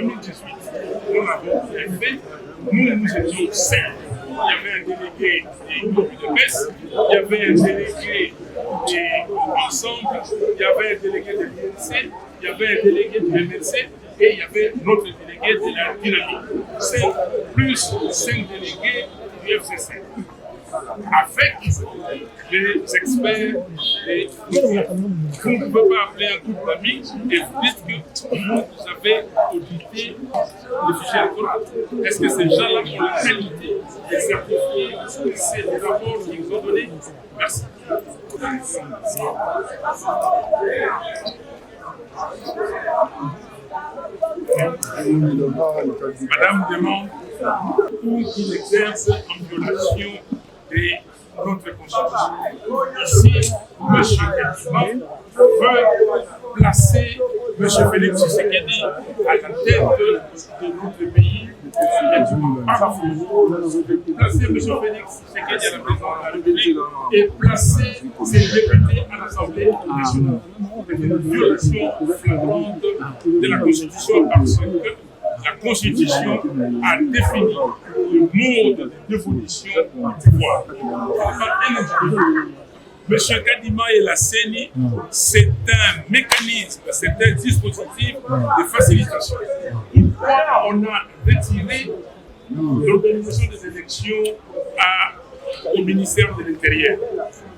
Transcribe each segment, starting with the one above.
2018, nous l'avons fait, nous étions 5. Il y avait un délégué des groupes de presse, il y avait un délégué des ensembles, il y avait un délégué de l'INC, il y avait un délégué du MNC et il y avait notre délégué de la dynamique. 5 plus 5 délégués du FCC. Avec les experts, vous ne pouvez pas appeler un groupe d'amis et vous dites que vous avez audité le fichier électoral. Est-ce que ces gens-là ont la qualité de certifier ces rapports qu'ils nous ont donnés? Merci. Madame demande où il exerce en violation de notre constitution. Ici, M. Kadima veut placer M. Félix Tshisekedi à la tête de notre pays. Placer M. Félix Tshisekedi à la présidence de la République et placer ses députés à l'Assemblée nationale. C'est une violation flagrante de la Constitution parce que la Constitution a défini le mode de dévolution du pouvoir. M. Kadima et la CENI, c'est un mécanisme, c'est un dispositif de facilitation. Pourquoi on a retiré l'organisation des élections au ministère de l'Intérieur?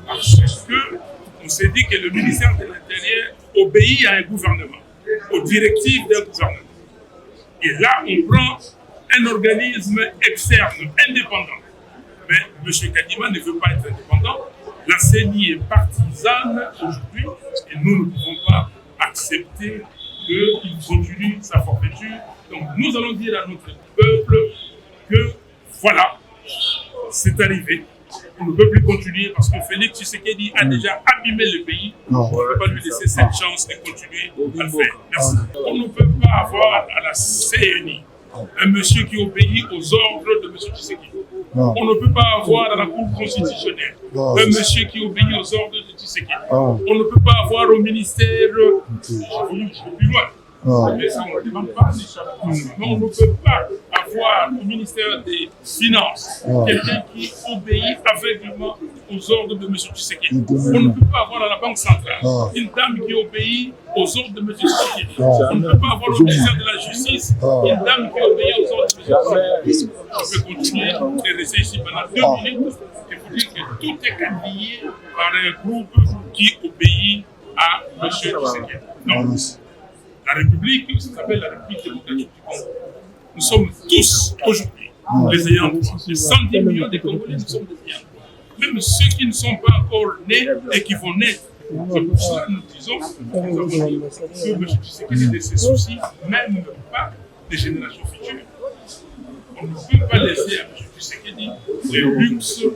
Parce qu'on s'est dit que le ministère de l'Intérieur obéit à un gouvernement, aux directives d'un gouvernement. Et là, on prend un organisme externe, indépendant. Mais M. Kadima ne veut pas être indépendant. La CENI est partisane aujourd'hui et nous ne pouvons pas accepter qu'il continue sa forfaiture. Donc nous allons dire à notre peuple que voilà, c'est arrivé. On ne peut plus continuer parce que Félix Tshisekedi a déjà abîmé le pays. On ne peut pas lui laisser cette chance de continuer à le faire. Merci. On ne peut pas avoir à la CENI un monsieur qui obéit aux ordres de M. Tshisekedi. On ne peut pas avoir à la Cour constitutionnelle un monsieur qui obéit aux ordres de Tshisekedi. On ne peut pas avoir au ministère, je vais plus loin, mais ça on ne demande pas, mais on ne peut pas avoir au ministère des Finances quelqu'un qui obéit aveuglément aux ordres de M. Tshisekedi. On ne peut pas avoir à la Banque centrale une dame qui obéit aux ordres de M. Tshisekedi. On ne peut pas avoir au ministère de la Justice une dame qui obéit aux ordres de M. Tshisekedi. Je peux continuer et rester ici pendant 2 minutes et vous dire que tout est quadrillé par un groupe qui obéit à M. Tshisekedi. Non. La République, ça s'appelle la République démocratique du Congo. Nous sommes tous aujourd'hui les ayants droit. Les 110 millions de Congolais, nous sommes des ayants droit. Même ceux qui ne sont pas encore nés et qui vont naître. C'est pour cela que nous disons que M. Tshisekedi ne se soucie même pas des générations futures. On ne peut pas laisser à M. Tshisekedi le luxe de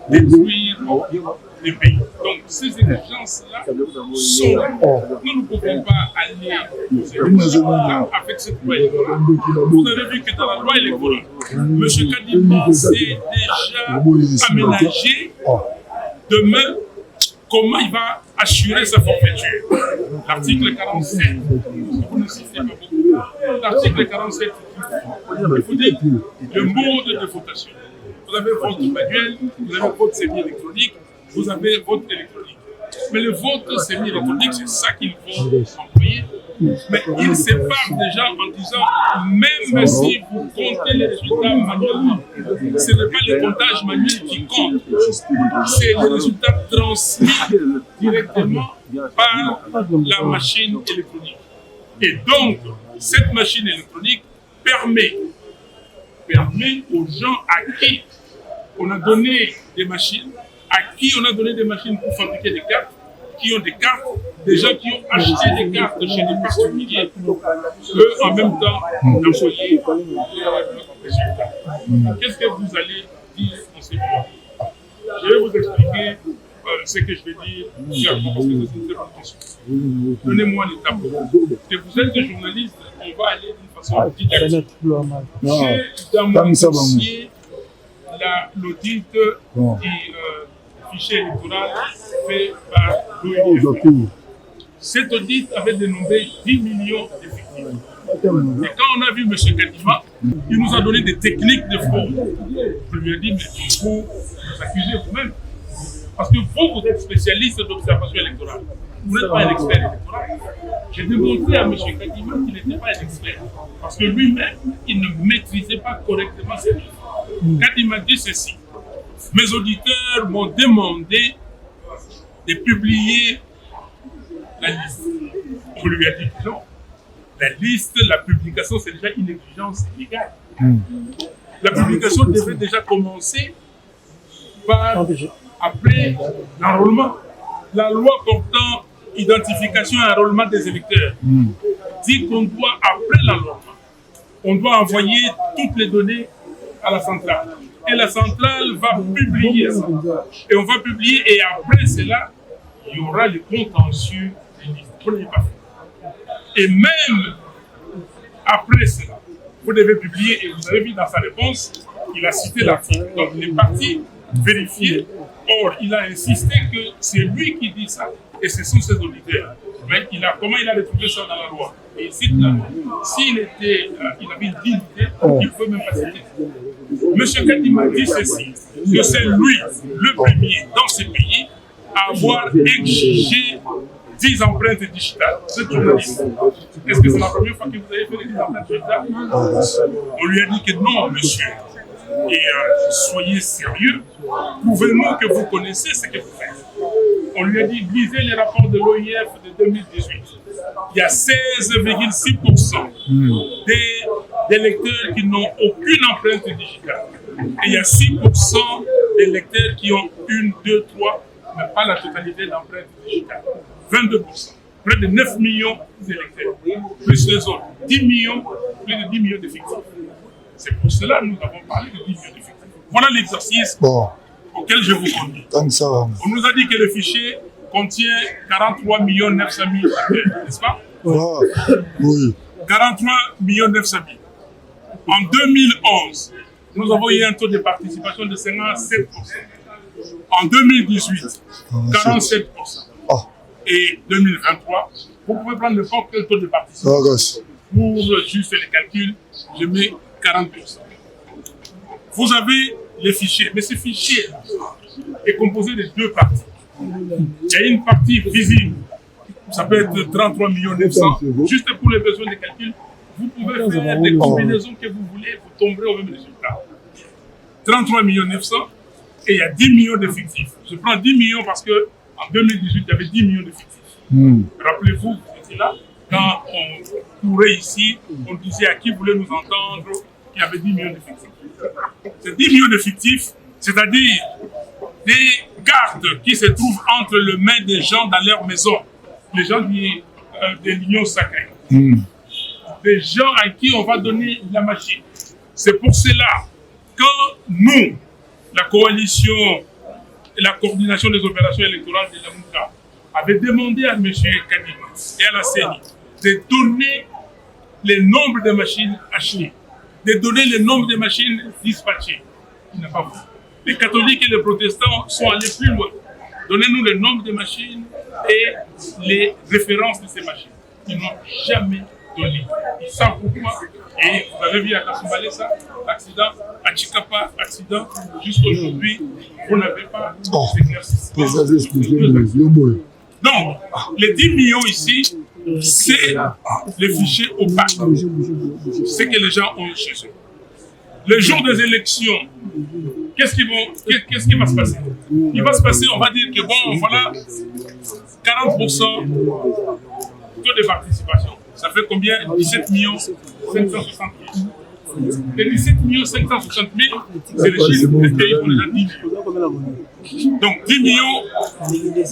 détruire les pays. Donc ces exigences-là sont là. Nous ne pouvons pas aller aux élections avec cette loi électorale. Vous avez vu que dans la loi électorale, M. Kadima s'est déjà aménagé demain comment il va assurer sa forfaiture. L'article 47, vous ne citez pas beaucoup. L'article 47, il faut dire le mode de votation. Vous avez votre manuel, vous avez votre semi-électronique, vous avez vote électronique. Mais le vote semi-électronique, c'est ça qu'il faut employer. Mais il sépare déjà en disant, même si vous comptez les résultats manuellement, ce n'est pas le comptage manuel qui compte, c'est les résultats transmis directement par la machine électronique. Et donc, cette machine électronique permet aux gens à qui on a donné des machines, à qui on a donné des machines pour fabriquer des cartes, qui ont des cartes, des gens qui ont acheté des cartes chez des particuliers, eux en même temps d'envoyer les résultats. Qu'est-ce que vous allez dire en ces mots? Je vais vous expliquer ce que je vais dire clairement parce que c'est une très bonne question. Donnez-moi les tableaux. Que vous êtes des journalistes, on va aller d'une façon didactique. J'ai dans mon dossier l'audit du fichier électoral fait par l'OIF. Cet audit avait dénombré 10 millions d'effectifs. Et quand on a vu M. Kadima, il nous a donné des techniques de fraude. Je lui ai dit, mais vous vous accusez vous-même. Parce que vous êtes spécialiste d'observation électorale. Vous n'êtes pas un expert électoral. J'ai démontré à M. Kadima qu'il n'était pas un expert. Parce que lui-même, il ne maîtrisait pas correctement ses livres. Quand il m'a dit ceci, mes auditeurs m'ont demandé de publier la liste. Je lui ai dit non. La liste, la publication, c'est déjà une exigence légale. La publication devait déjà commencer par, après l'enrôlement. La loi portant identification et enrôlement des électeurs dit qu'on doit, après l'enrôlement, on doit envoyer toutes les données à la centrale. Et la centrale va publier ça. Et on va publier, et après cela, il y aura le contentieux des listes. Vous n'avez pas fait. Et même après cela, vous devez publier, et vous avez vu dans sa réponse, il a cité l'article. Donc il est parti vérifier. Or, il a insisté que c'est lui qui dit ça, et ce sont ses auditeurs. Mais comment il a retrouvé ça dans la loi? Et il cite la loi. S'il était, il avait une dignité, il ne peut même pas citer. M. Kadima dit ceci, que c'est lui, le premier dans ce pays, à avoir exigé 10 empreintes digitales. C'est journaliste. Est-ce que c'est la première fois que vous avez fait les 10 empreintes digitales? On lui a dit que non, monsieur. Et soyez sérieux, prouvez-nous que vous connaissez ce que vous faites. On lui a dit, lisez les rapports de l'OIF de 2018. Il y a 16,6% des lecteurs qui n'ont aucune empreinte digitale. Et il y a 6% des lecteurs qui ont une, deux, trois, mais pas la totalité d'empreintes digitales. 22%. Près de 9 millions d'électeurs. Plus les autres. 10 millions, plus de 10 millions d'effectifs. C'est pour cela que nous avons parlé de 10 millions d'effectifs. Voilà l'exercice auquel je vous conduis. On nous a dit que le fichier contient 43 900 000 acteurs, n'est-ce pas? Oui. 43 900 000. En 2011, nous avons eu un taux de participation de 57%. En 2018, 47%. Et 2023, vous pouvez prendre n'importe quel taux de participation. Pour juste les calculs, je mets 40%. Vous avez les fichiers, mais ce fichier est composé de deux parties. Il y a une partie visible, ça peut être 33 900 000, juste pour les besoins de calcul. Vous pouvez faire des combinaisons que vous voulez, vous tomberez au même résultat. 33 900 000, et il y a 10 millions d'effectifs. Je prends 10 millions parce qu'en 2018, il y avait 10 millions d'effectifs. Rappelez-vous, vous étiez là, quand on courait ici, on disait à qui voulait nous entendre qu'il y avait 10 millions d'effectifs. Ces 10 millions d'effectifs, c'est-à-dire des cartes qui se trouvent entre les mains des gens dans leur maison, les gens de l'Union sacrée, des gens à qui on va donner la machine. C'est pour cela que nous, la coalition et la coordination des opérations électorales de la MOUCA, avait demandé à M. Kadima et à la CENI de donner le nombre de machines achetées, de donner le nombre de machines dispatchées. Il n'a pas voulu. Les catholiques et les protestants sont allés plus loin. Donnez-nous le nombre de machines et les références de ces machines. Ils n'ont jamais donné. Ils savent pourquoi. Et vous avez vu à Kasumbalesa, accident, à Chikapa, accident. Jusqu'aujourd'hui, vous n'avez pas d'éclaircissement. Donc, les 10 millions ici, c'est les fichiers opaques. C'est que les gens ont chez eux. Le jour des élections, qu'est-ce qui va se passer? Il va se passer, on va dire que bon, voilà, 40% taux de participation. Ça fait combien? 17 560 000. Les 17 560 000, c'est le chiffre des pays pour déjà 10 millions. Donc 10 millions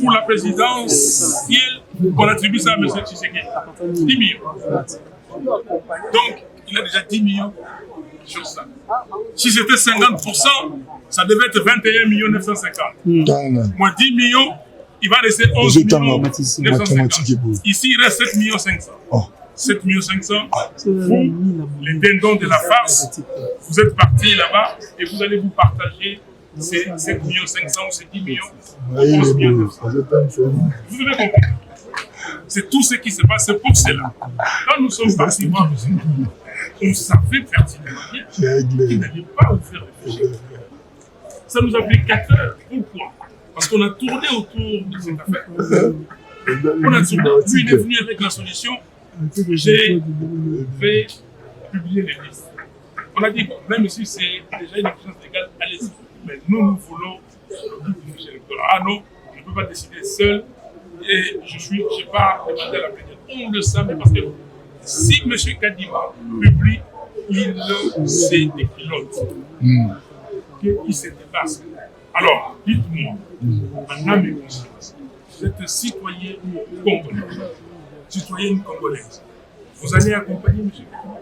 pour la présidentielle, qu'on attribue ça à M. Tshisekedi. 10 millions. Donc il a déjà 10 millions sur ça. Si c'était 50%, ça devait être 21 950 000. Moins 10 millions, il va rester 11 950 000. Ici, il reste 7 500 000. 7 500 000, vous, les dindons de la farce, vous êtes partis là-bas et vous allez vous partager ces 7 500 000 ou ces 10 millions, 11 900 000. Vous avez compris. C'est tout ce qui se passe. C'est pour cela. Quand nous sommes partis voir on savait pertinemment qu'il n'allait pas nous faire réfléchir. Ça nous a pris 4 heures. Pourquoi? Parce qu'on a tourné autour de cette affaire. On a tourné. Puis il est venu avec la solution. J'ai fait publier les listes. On a dit, bon, même si c'est déjà une exigence légale, allez-y. Mais nous voulons le but du fichier électoral. Ah non, je ne peux pas décider seul. Et je n'ai pas demandé à la plénière. On le savait parce que si M. Kadima publie, il sait des pilotes qu'il se dépasse. Alors, dites-moi, en âme et conscience, vous êtes citoyen congolais, citoyenne congolaise. Vous allez accompagner M. Kadima.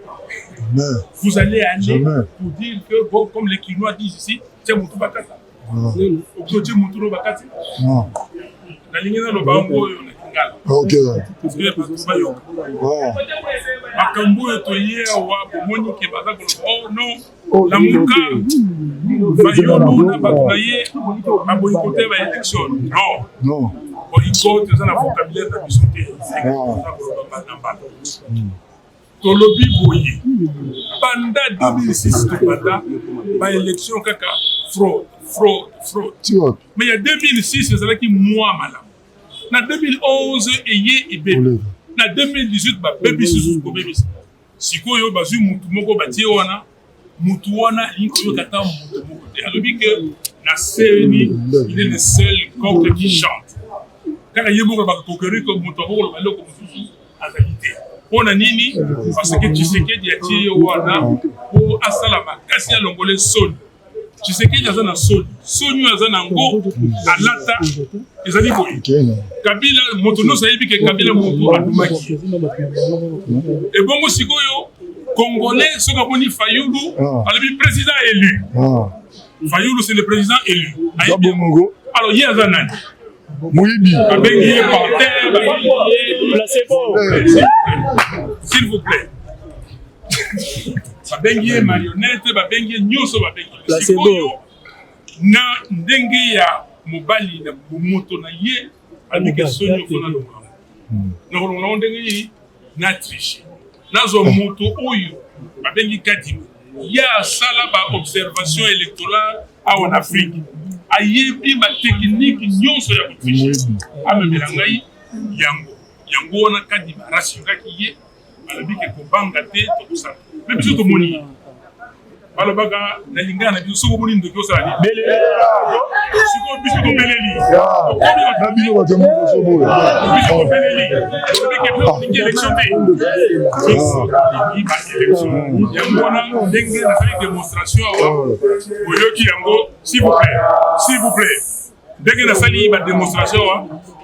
Vous allez aller pour dire que, bon, comme les Kinois disent ici, c'est Moutou Bakati. C'est Moutou Bakati. Non. La ligne dans le bango, on est Kingala. Ok. Parce que Moutou Bayoka. Makambo etoye wa bomoni ke baza ko oh non la muka bayolo na batuye aboyikote ba election non boyikote za na vocabulaire na bisote tolobi boye banda 2006 to banda ba election kaka fraud mais il y a 2006 ezalaki moi malam na 2011 eye ebebe na 2018 ba baby susu ko baby sikoyo bazu mutu moko batie wana mutu wana linko kata mutu moko te alobi que na seni il est le seul coq qui chante kaka yebo ba kokeri ko mutu ko ba loko mususu azalite pona nini parce que tu sais que dia tie wana po asala makasi ya longole sol tu sais que yaza na sol sonyu yaza na ngo alata ezali ko Kabila moto no sayibi ke Kabila moto adumaki et bongo sikoyo congolais soka boni Fayulu alobi président élu Fayulu c'est le président élu alors il y a zanani Moïbi abengi parterre placebo s'il vous plaît babengi marionnette babengi nyoso babengi sikoyo na ndenge ya mobali na moto na ye alike sonyo kona longa na longa ndenge na triche nazo moto oyo babengi Kadima ya sala ba observation électorale en Afrique ayebi ba technique nyonso ya triche amemela ngai yango na Kadima rassuraki ye alobike ko banga te to kusala même si to moni balobaka na lingana na biso ko moni ndoki osala ni siko biso ko beleli na bino ba temo so boya biso ko beleli lobike ko ni élection te il va élection yango na ndenge na fait démonstration oyoki yango s'il vous plaît dès que la sali ba démonstration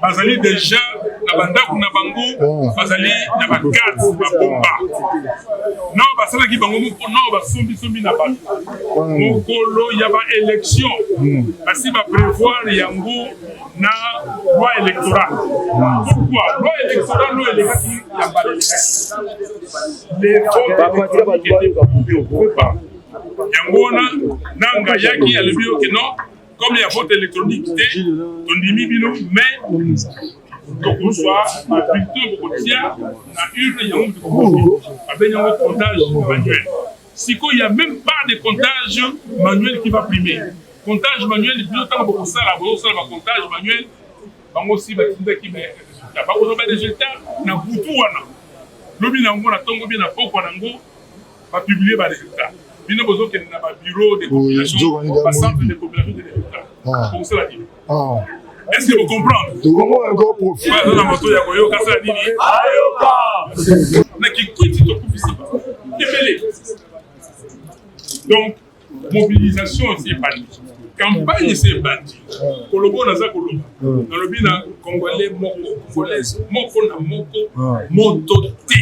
bazali déjà na bandaku na bango bazali na ba carte ba bomba non basala ki bango moko non ba sombi na ba mokolo ya ba élection basi ba prévoir yango na loi électorale pourquoi loi électorale no elekaki ya ba les votes yango na yaki alobi que non comme il y a vote électronique, on dit bino, mais donc soit plutôt pour dire na urne il y a un comptage manuel. Si il y a même pas de comptage manuel qui va primer. Comptage manuel, il y a beaucoup ça là, le comptage manuel, bango si ba qui mais la ba ko ba résultat na butu wana. Lobi na ngo na tongo bi na poko na ngo ba publier ba résultat. Bino bozo ke na ba bureau de population, ba centre de population de résultats. Pour cela dit. Est-ce que vous comprenez? Comment encore profiter de la moto ya koyo kasa dini? Ayoka. Na ki kwiti to kufisi. Kebele. Donc mobilisation c'est pas dit. Campagne c'est pas dit. Kolobo na za kolobo. Na lobi na congolais moko, congolaise moko na moko, moto te.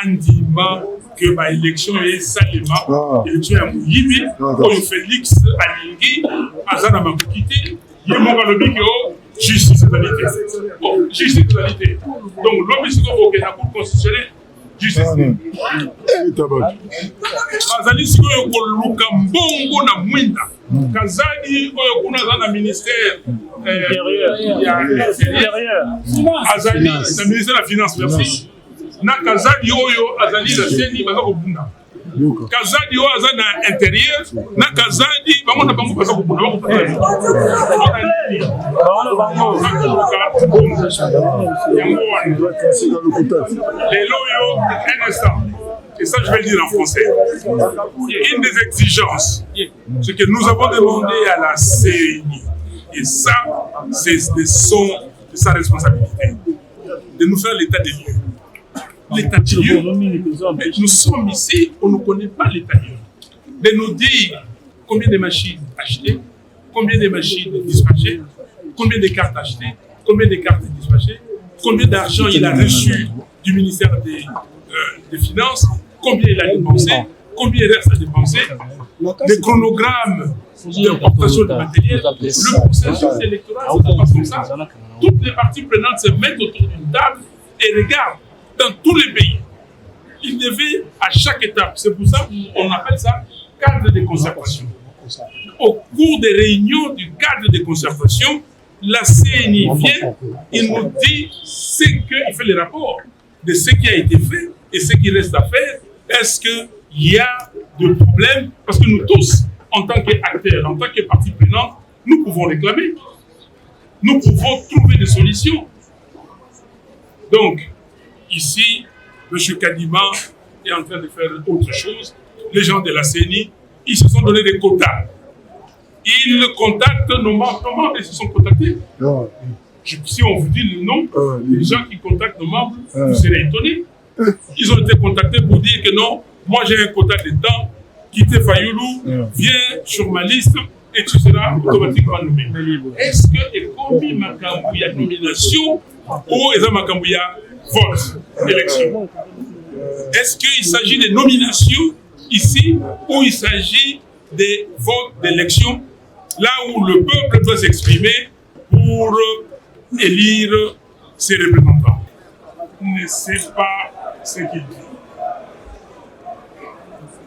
Andima que ma élection est salement élection ya muyibi oyo Félix alingi azana makukité ye monga lobi ke o justice totalité donc l'homme siko ko na cour constitutionnelle JCC. Azali sikoyo koluka mbongo na mwinda. Kazali oyo kuna za na ministère azali na ministère de la finance, merci. Na Kazali oyo azali la seni baza kobunda. Kazali oyo azali na intérieur na Kazali bango na bango baza kobunda bango lelo oyo un instant. Et ça, je vais le dire en français. Une des exigences, c'est que nous avons demandé à la CENI, et ça, c'est de sa responsabilité, de nous faire l'état des lieux. L'état des lieux. Mais nous sommes ici, on ne connaît pas l'état des lieux. De nous dire combien de machines achetées, combien de machines dispatchées, combien de cartes achetées, combien de cartes dispatchées, combien d'argent il a reçu du ministère des Finances, combien il a dépensé, combien il reste à dépenser, des chronogrammes d'importation de matériel. Le processus électoral, ça se passe comme ça. Toutes les parties prenantes se mettent autour d'une table et regardent dans tous les pays. Ils devaient à chaque étape. C'est pour ça qu'on appelle ça cadre de concertation. Au cours des réunions du cadre de concertation, la CENI vient, il nous dit ce qu'il fait les rapports de ce qui a été fait et ce qui reste à faire. Est-ce qu'il y a des problèmes? Parce que nous tous, en tant qu'acteurs, en tant que parties prenantes, nous pouvons réclamer. Nous pouvons trouver des solutions. Donc, ici, M. Kadima est en train de faire autre chose. Les gens de la CENI, ils se sont donné des quotas. Ils contactent nos membres. Nos membres, ils se sont contactés. Si on vous dit le nom, les gens qui contactent nos membres, vous serez étonnés. Ils ont été contactés pour dire que non, moi j'ai un quota de temps, quittez Fayoulou, viens sur ma liste et tu seras automatiquement nommé. Est-ce que Ekomi Makambouya nomination ou Eza Makambouya vote, élection? Est-ce qu'il s'agit de nominations ici ou il s'agit des votes d'élection, là où le peuple doit s'exprimer pour élire ses représentants? Ne sait pas ce qu'il dit.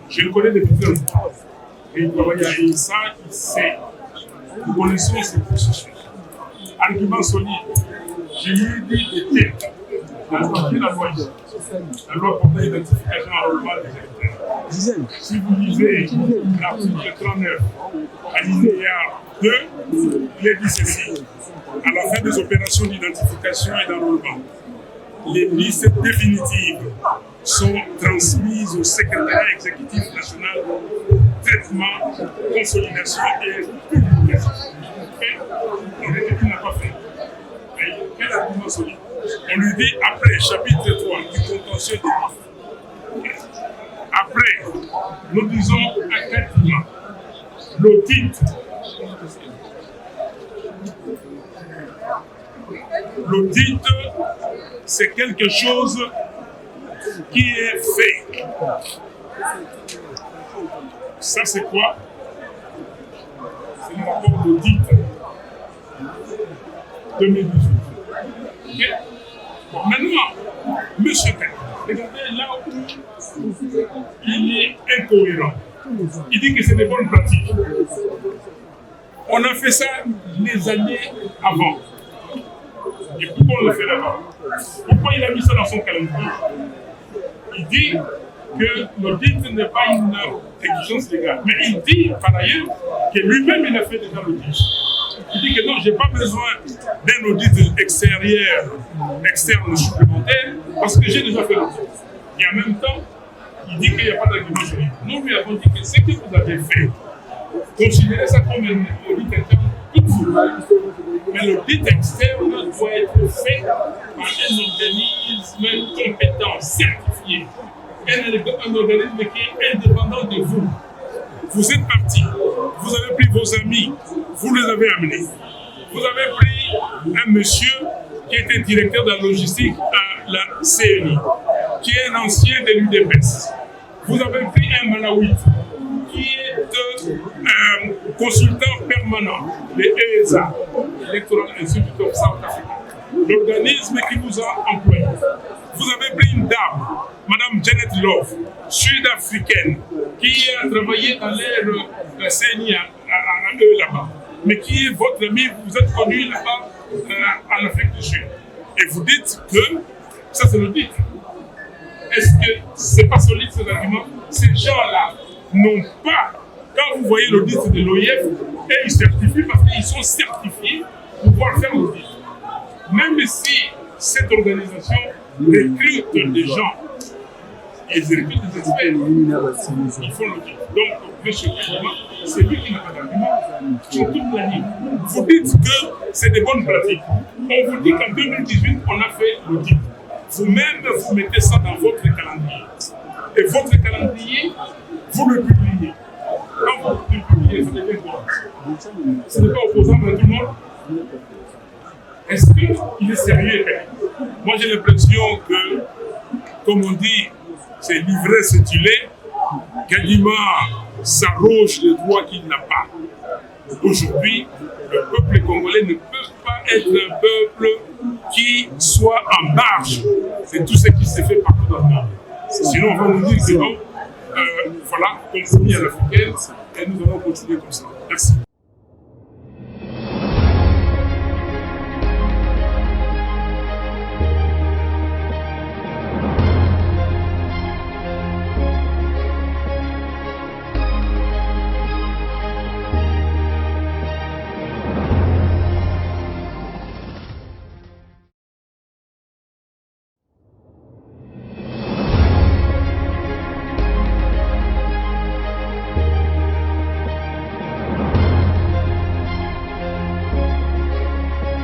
Je le connais depuis très longtemps. Et il travaille à INSA, il sait. Nous connaissons ce processus. Argument solide. Je lui ai dit des têtes. La loi portant l'identification enrôlement des électeurs. Si vous lisez l'article 39, alinéa 2, il est dit ceci. À la fin des opérations d'identification et d'enrôlement, les listes définitives sont transmises au secrétariat exécutif national, traitement, consolidation et publication. Et il n'a pas fait. Mais quel argument solide? On lui dit après, chapitre 3 du contentieux des listes. Après, nous disons académiquement, l'audit. L'audit, c'est quelque chose qui est fait. Ça, c'est quoi? C'est le rapport d'audit 2018. Okay? Bon, maintenant, monsieur K, regardez là où il est incohérent. Il dit que c'est des bonnes pratiques. On a fait ça les années avant. Et pourquoi on le fait là-bas? Pourquoi il a mis ça dans son calendrier? Il dit que l'audit n'est pas une exigence légale. Mais il dit par ailleurs que lui-même il a fait déjà l'audit. Il dit que non, je n'ai pas besoin d'un audit externe supplémentaire parce que j'ai déjà fait l'audit. Et en même temps, il dit qu'il n'y a pas d'argument juridique. Nous lui avons dit que ce que vous avez fait, considérez ça comme un audit interne tout vous. Mais l'audit externe doit être fait par un organisme compétent, certifié. Un organisme qui est indépendant de vous. Vous êtes parti, vous avez pris vos amis, vous les avez amenés. Vous avez pris un monsieur qui était directeur de la logistique à la CENI, qui est un ancien de l'UDPS. Vous avez pris un Malawite qui est consultant permanent de ESA, Electoral Institute of South Africa, l'organisme qui vous a employé. Vous avez pris une dame, Madame comme Janet Love, sud-africaine, qui a travaillé dans l'air CNI à eux là-bas, mais qui est votre ami, vous êtes connu là-bas en Afrique du Sud. Et vous dites que, ça c'est le dit, est-ce que c'est pas solide ces arguments? Ces gens-là n'ont pas, quand vous voyez l'audit de l'OIF, et ils certifient parce qu'ils sont certifiés pour pouvoir faire l'audit. Même si cette organisation recrute des gens, ils recrutent des experts, ils font l'audit. Donc, monsieur Kadima, c'est lui qui n'a pas d'argument sur toute la ligne. Vous dites que c'est des bonnes pratiques. On vous dit qu'en 2018, on a fait l'audit. Vous-même, vous mettez ça dans votre calendrier. Et votre calendrier, vous le publiez. Quand vous le publiez, vous devez voir. Ce n'est pas opposant pour tout le monde. Est-ce qu'il est sérieux? Moi, j'ai l'impression que, comme on dit, c'est l'ivresse du lait. Kadima s'arroge les droits qu'il n'a pas. Aujourd'hui, le peuple congolais ne peut pas être un peuple qui soit en marge de tout ce qui s'est fait partout dans le monde. Sinon, on va nous dire que non, voilà, compromis à l'africaine, et nous allons continuer comme ça. Merci.